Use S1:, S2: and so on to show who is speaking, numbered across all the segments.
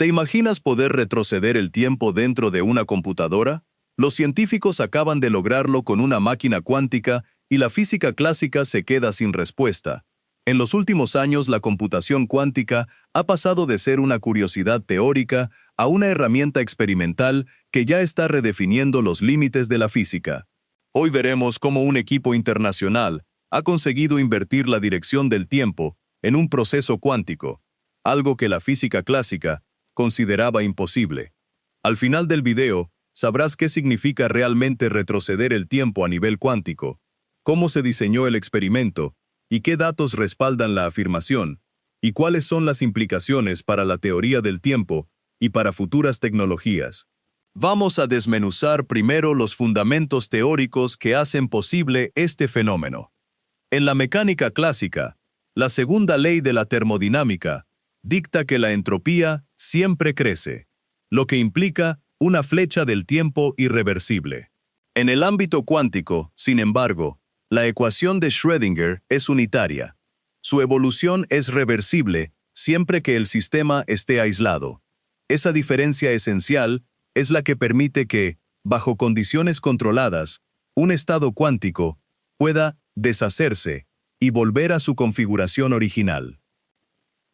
S1: ¿Te imaginas poder retroceder el tiempo dentro de una computadora? Los científicos acaban de lograrlo con una máquina cuántica y la física clásica se queda sin respuesta. En los últimos años, la computación cuántica ha pasado de ser una curiosidad teórica a una herramienta experimental que ya está redefiniendo los límites de la física. Hoy veremos cómo un equipo internacional ha conseguido invertir la dirección del tiempo en un proceso cuántico, algo que la física clásica consideraba imposible. Al final del video, sabrás qué significa realmente retroceder el tiempo a nivel cuántico, cómo se diseñó el experimento y qué datos respaldan la afirmación, y cuáles son las implicaciones para la teoría del tiempo y para futuras tecnologías. Vamos a desmenuzar primero los fundamentos teóricos que hacen posible este fenómeno. En la mecánica clásica, la segunda ley de la termodinámica dicta que la entropía siempre crece, lo que implica una flecha del tiempo irreversible. En el ámbito cuántico, sin embargo, la ecuación de Schrödinger es unitaria. Su evolución es reversible siempre que el sistema esté aislado. Esa diferencia esencial es la que permite que, bajo condiciones controladas, un estado cuántico pueda deshacerse y volver a su configuración original.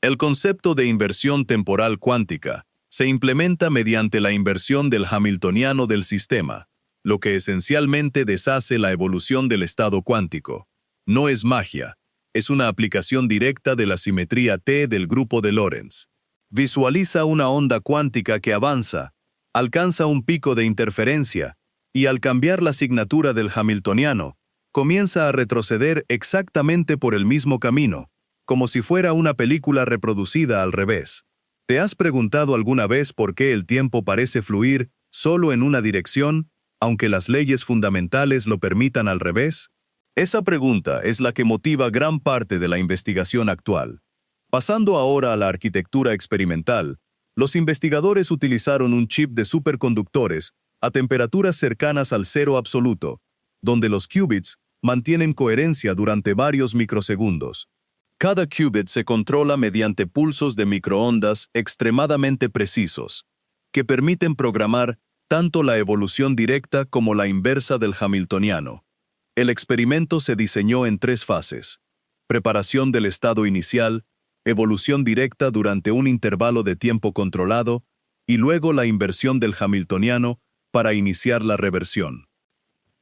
S1: El concepto de inversión temporal cuántica se implementa mediante la inversión del hamiltoniano del sistema, lo que esencialmente deshace la evolución del estado cuántico. No es magia, es una aplicación directa de la simetría T del grupo de Lorentz. Visualiza una onda cuántica que avanza, alcanza un pico de interferencia, y al cambiar la asignatura del hamiltoniano, comienza a retroceder exactamente por el mismo camino, como si fuera una película reproducida al revés. ¿Te has preguntado alguna vez por qué el tiempo parece fluir solo en una dirección, aunque las leyes fundamentales lo permitan al revés? Esa pregunta es la que motiva gran parte de la investigación actual. Pasando ahora a la arquitectura experimental, los investigadores utilizaron un chip de superconductores a temperaturas cercanas al cero absoluto, donde los qubits mantienen coherencia durante varios microsegundos. Cada qubit se controla mediante pulsos de microondas extremadamente precisos, que permiten programar tanto la evolución directa como la inversa del hamiltoniano. El experimento se diseñó en 3 fases: preparación del estado inicial, evolución directa durante un intervalo de tiempo controlado, y luego la inversión del hamiltoniano para iniciar la reversión.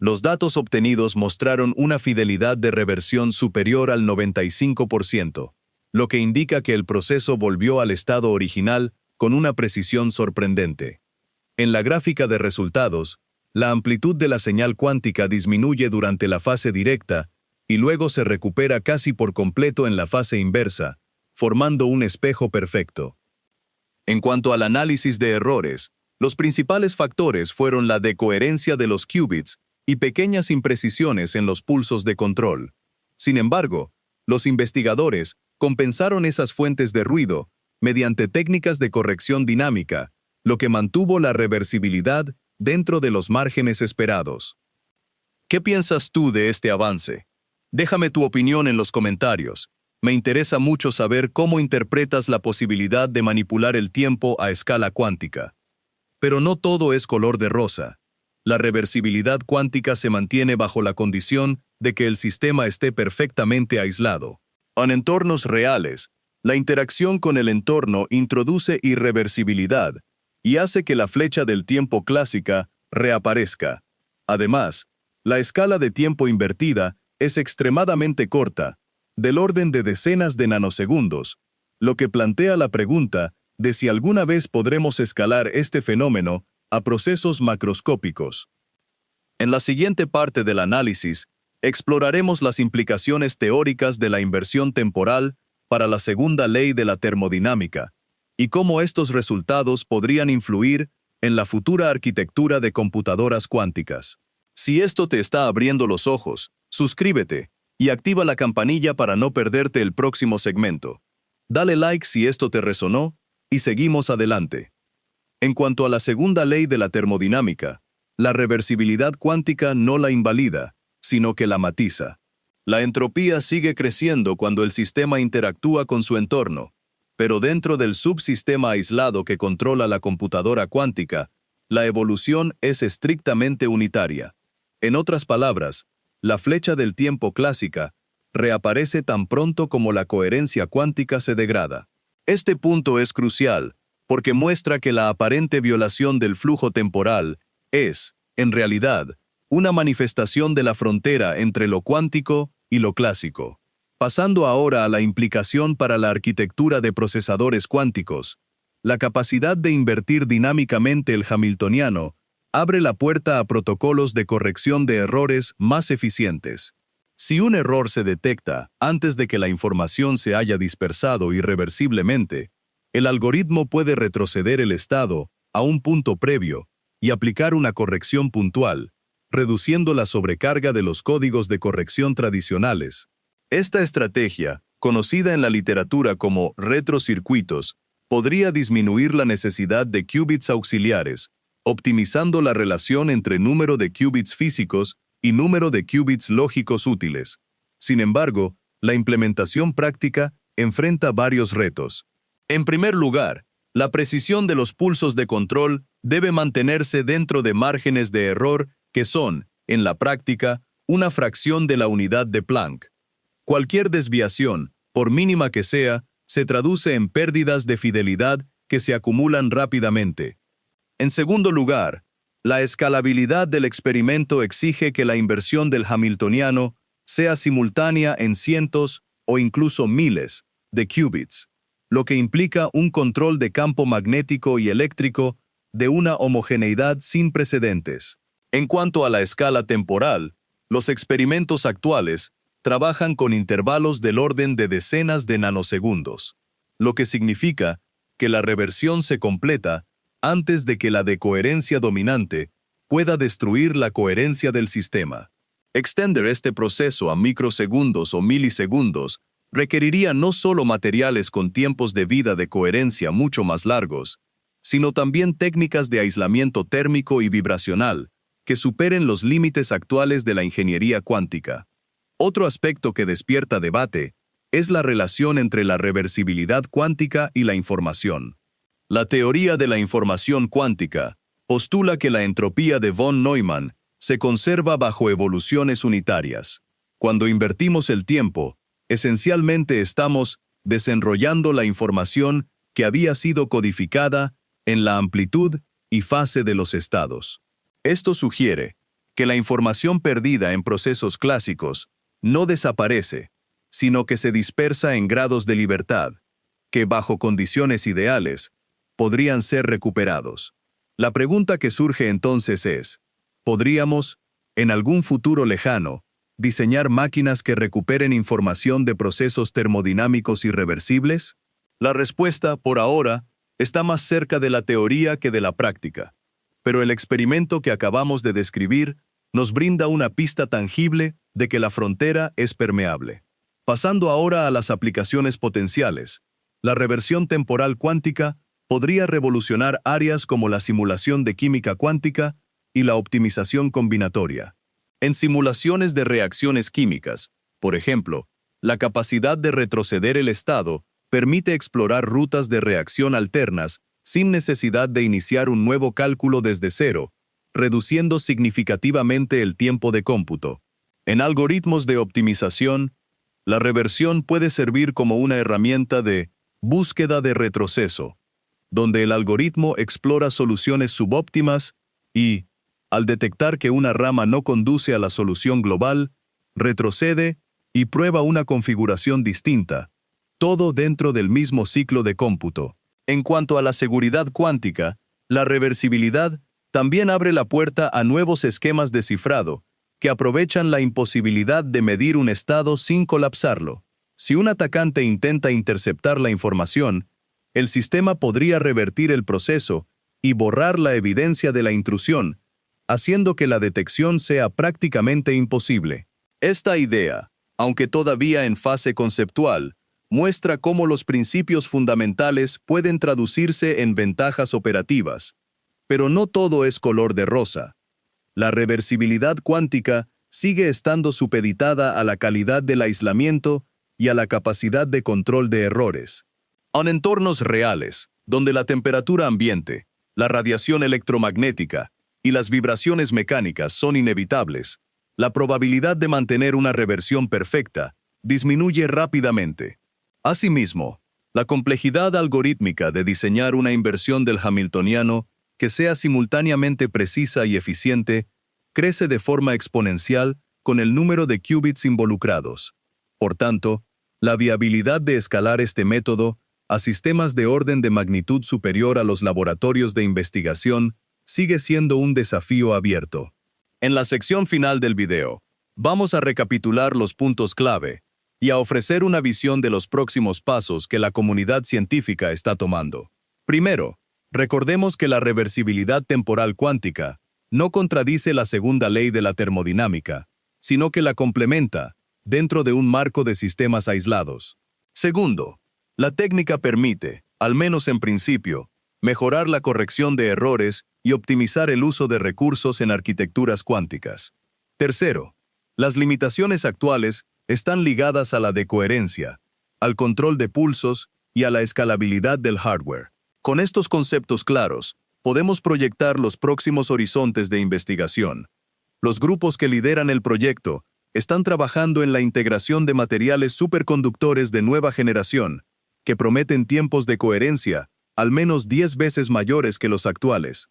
S1: Los datos obtenidos mostraron una fidelidad de reversión superior al 95%, lo que indica que el proceso volvió al estado original con una precisión sorprendente. En la gráfica de resultados, la amplitud de la señal cuántica disminuye durante la fase directa y luego se recupera casi por completo en la fase inversa, formando un espejo perfecto. En cuanto al análisis de errores, los principales factores fueron la decoherencia de los qubits y pequeñas imprecisiones en los pulsos de control. Sin embargo, los investigadores compensaron esas fuentes de ruido mediante técnicas de corrección dinámica, lo que mantuvo la reversibilidad dentro de los márgenes esperados. ¿Qué piensas tú de este avance? Déjame tu opinión en los comentarios. Me interesa mucho saber cómo interpretas la posibilidad de manipular el tiempo a escala cuántica. Pero no todo es color de rosa. La reversibilidad cuántica se mantiene bajo la condición de que el sistema esté perfectamente aislado. En entornos reales, la interacción con el entorno introduce irreversibilidad y hace que la flecha del tiempo clásica reaparezca. Además, la escala de tiempo invertida es extremadamente corta, del orden de decenas de nanosegundos, lo que plantea la pregunta de si alguna vez podremos escalar este fenómeno a procesos macroscópicos. En la siguiente parte del análisis, exploraremos las implicaciones teóricas de la inversión temporal para la segunda ley de la termodinámica y cómo estos resultados podrían influir en la futura arquitectura de computadoras cuánticas. Si esto te está abriendo los ojos, suscríbete y activa la campanilla para no perderte el próximo segmento. Dale like si esto te resonó y seguimos adelante. En cuanto a la segunda ley de la termodinámica, la reversibilidad cuántica no la invalida, sino que la matiza. La entropía sigue creciendo cuando el sistema interactúa con su entorno. Pero dentro del subsistema aislado que controla la computadora cuántica, la evolución es estrictamente unitaria. En otras palabras, la flecha del tiempo clásica reaparece tan pronto como la coherencia cuántica se degrada. Este punto es crucial, porque muestra que la aparente violación del flujo temporal es, en realidad, una manifestación de la frontera entre lo cuántico y lo clásico. Pasando ahora a la implicación para la arquitectura de procesadores cuánticos, la capacidad de invertir dinámicamente el hamiltoniano abre la puerta a protocolos de corrección de errores más eficientes. Si un error se detecta antes de que la información se haya dispersado irreversiblemente, el algoritmo puede retroceder el estado a un punto previo y aplicar una corrección puntual, reduciendo la sobrecarga de los códigos de corrección tradicionales. Esta estrategia, conocida en la literatura como retrocircuitos, podría disminuir la necesidad de qubits auxiliares, optimizando la relación entre número de qubits físicos y número de qubits lógicos útiles. Sin embargo, la implementación práctica enfrenta varios retos. En primer lugar, la precisión de los pulsos de control debe mantenerse dentro de márgenes de error que son, en la práctica, una fracción de la unidad de Planck. Cualquier desviación, por mínima que sea, se traduce en pérdidas de fidelidad que se acumulan rápidamente. En segundo lugar, la escalabilidad del experimento exige que la inversión del hamiltoniano sea simultánea en cientos o incluso miles de qubits, lo que implica un control de campo magnético y eléctrico de una homogeneidad sin precedentes. En cuanto a la escala temporal, los experimentos actuales trabajan con intervalos del orden de decenas de nanosegundos, lo que significa que la reversión se completa antes de que la decoherencia dominante pueda destruir la coherencia del sistema. Extender este proceso a microsegundos o milisegundos requeriría no solo materiales con tiempos de vida de coherencia mucho más largos, sino también técnicas de aislamiento térmico y vibracional que superen los límites actuales de la ingeniería cuántica. Otro aspecto que despierta debate es la relación entre la reversibilidad cuántica y la información. La teoría de la información cuántica postula que la entropía de von Neumann se conserva bajo evoluciones unitarias. Cuando invertimos el tiempo, esencialmente estamos desenrollando la información que había sido codificada en la amplitud y fase de los estados. Esto sugiere que la información perdida en procesos clásicos no desaparece, sino que se dispersa en grados de libertad, que bajo condiciones ideales podrían ser recuperados. La pregunta que surge entonces es, ¿podríamos, en algún futuro lejano, diseñar máquinas que recuperen información de procesos termodinámicos irreversibles? La respuesta, por ahora, está más cerca de la teoría que de la práctica, pero el experimento que acabamos de describir nos brinda una pista tangible de que la frontera es permeable. Pasando ahora a las aplicaciones potenciales, la reversión temporal cuántica podría revolucionar áreas como la simulación de química cuántica y la optimización combinatoria. En simulaciones de reacciones químicas, por ejemplo, la capacidad de retroceder el estado permite explorar rutas de reacción alternas sin necesidad de iniciar un nuevo cálculo desde cero, reduciendo significativamente el tiempo de cómputo. En algoritmos de optimización, la reversión puede servir como una herramienta de búsqueda de retroceso, donde el algoritmo explora soluciones subóptimas y, al detectar que una rama no conduce a la solución global, retrocede y prueba una configuración distinta, todo dentro del mismo ciclo de cómputo. En cuanto a la seguridad cuántica, la reversibilidad también abre la puerta a nuevos esquemas de cifrado, que aprovechan la imposibilidad de medir un estado sin colapsarlo. Si un atacante intenta interceptar la información, el sistema podría revertir el proceso y borrar la evidencia de la intrusión, haciendo que la detección sea prácticamente imposible. Esta idea, aunque todavía en fase conceptual, muestra cómo los principios fundamentales pueden traducirse en ventajas operativas. Pero no todo es color de rosa. La reversibilidad cuántica sigue estando supeditada a la calidad del aislamiento y a la capacidad de control de errores. En entornos reales, donde la temperatura ambiente, la radiación electromagnética y las vibraciones mecánicas son inevitables, la probabilidad de mantener una reversión perfecta disminuye rápidamente. Asimismo, la complejidad algorítmica de diseñar una inversión del Hamiltoniano que sea simultáneamente precisa y eficiente crece de forma exponencial con el número de qubits involucrados. Por tanto, la viabilidad de escalar este método a sistemas de orden de magnitud superior a los laboratorios de investigación sigue siendo un desafío abierto. En la sección final del video, vamos a recapitular los puntos clave y a ofrecer una visión de los próximos pasos que la comunidad científica está tomando. Primero, recordemos que la reversibilidad temporal cuántica no contradice la segunda ley de la termodinámica, sino que la complementa dentro de un marco de sistemas aislados. Segundo, la técnica permite, al menos en principio, mejorar la corrección de errores y optimizar el uso de recursos en arquitecturas cuánticas. Tercero, las limitaciones actuales están ligadas a la decoherencia, al control de pulsos y a la escalabilidad del hardware. Con estos conceptos claros, podemos proyectar los próximos horizontes de investigación. Los grupos que lideran el proyecto están trabajando en la integración de materiales superconductores de nueva generación, que prometen tiempos de coherencia al menos 10 veces mayores que los actuales.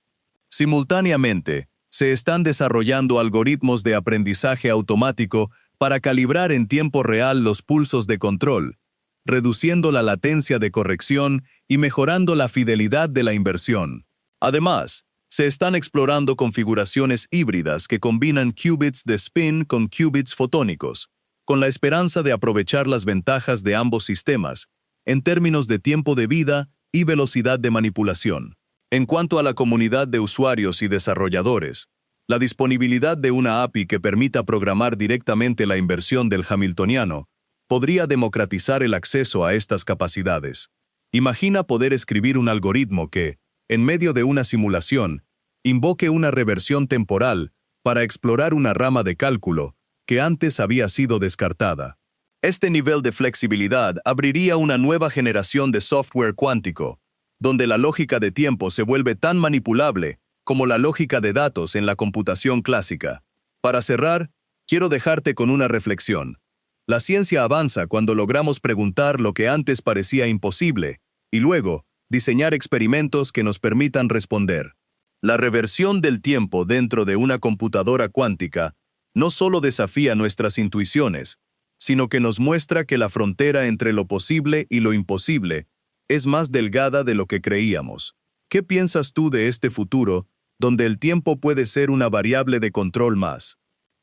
S1: Simultáneamente, se están desarrollando algoritmos de aprendizaje automático para calibrar en tiempo real los pulsos de control, reduciendo la latencia de corrección y mejorando la fidelidad de la inversión. Además, se están explorando configuraciones híbridas que combinan qubits de spin con qubits fotónicos, con la esperanza de aprovechar las ventajas de ambos sistemas, en términos de tiempo de vida y velocidad de manipulación. En cuanto a la comunidad de usuarios y desarrolladores, la disponibilidad de una API que permita programar directamente la inversión del Hamiltoniano podría democratizar el acceso a estas capacidades. Imagina poder escribir un algoritmo que, en medio de una simulación, invoque una reversión temporal para explorar una rama de cálculo que antes había sido descartada. Este nivel de flexibilidad abriría una nueva generación de software cuántico, donde la lógica de tiempo se vuelve tan manipulable como la lógica de datos en la computación clásica. Para cerrar, quiero dejarte con una reflexión. La ciencia avanza cuando logramos preguntar lo que antes parecía imposible, y luego, diseñar experimentos que nos permitan responder. La reversión del tiempo dentro de una computadora cuántica no solo desafía nuestras intuiciones, sino que nos muestra que la frontera entre lo posible y lo imposible es más delgada de lo que creíamos. ¿Qué piensas tú de este futuro, donde el tiempo puede ser una variable de control más?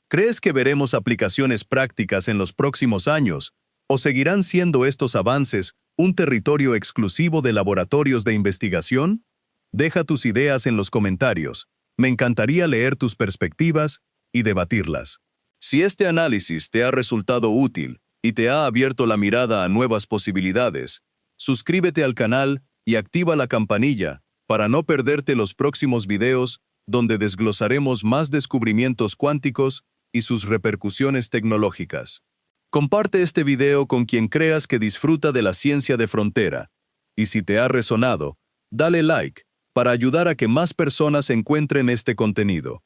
S1: ¿Crees que veremos aplicaciones prácticas en los próximos años, o seguirán siendo estos avances un territorio exclusivo de laboratorios de investigación? Deja tus ideas en los comentarios. Me encantaría leer tus perspectivas y debatirlas. Si este análisis te ha resultado útil y te ha abierto la mirada a nuevas posibilidades, suscríbete al canal y activa la campanilla para no perderte los próximos videos donde desglosaremos más descubrimientos cuánticos y sus repercusiones tecnológicas. Comparte este video con quien creas que disfruta de la ciencia de frontera, y si te ha resonado, dale like para ayudar a que más personas encuentren este contenido.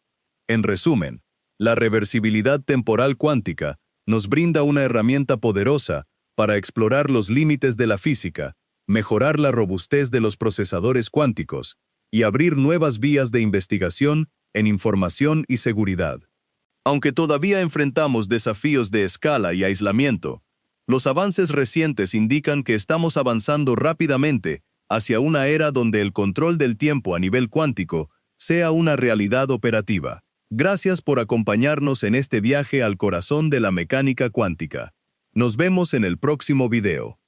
S1: En resumen, la reversibilidad temporal cuántica nos brinda una herramienta poderosa para explorar los límites de la física, mejorar la robustez de los procesadores cuánticos y abrir nuevas vías de investigación en información y seguridad. Aunque todavía enfrentamos desafíos de escala y aislamiento, los avances recientes indican que estamos avanzando rápidamente hacia una era donde el control del tiempo a nivel cuántico sea una realidad operativa. Gracias por acompañarnos en este viaje al corazón de la mecánica cuántica. Nos vemos en el próximo video.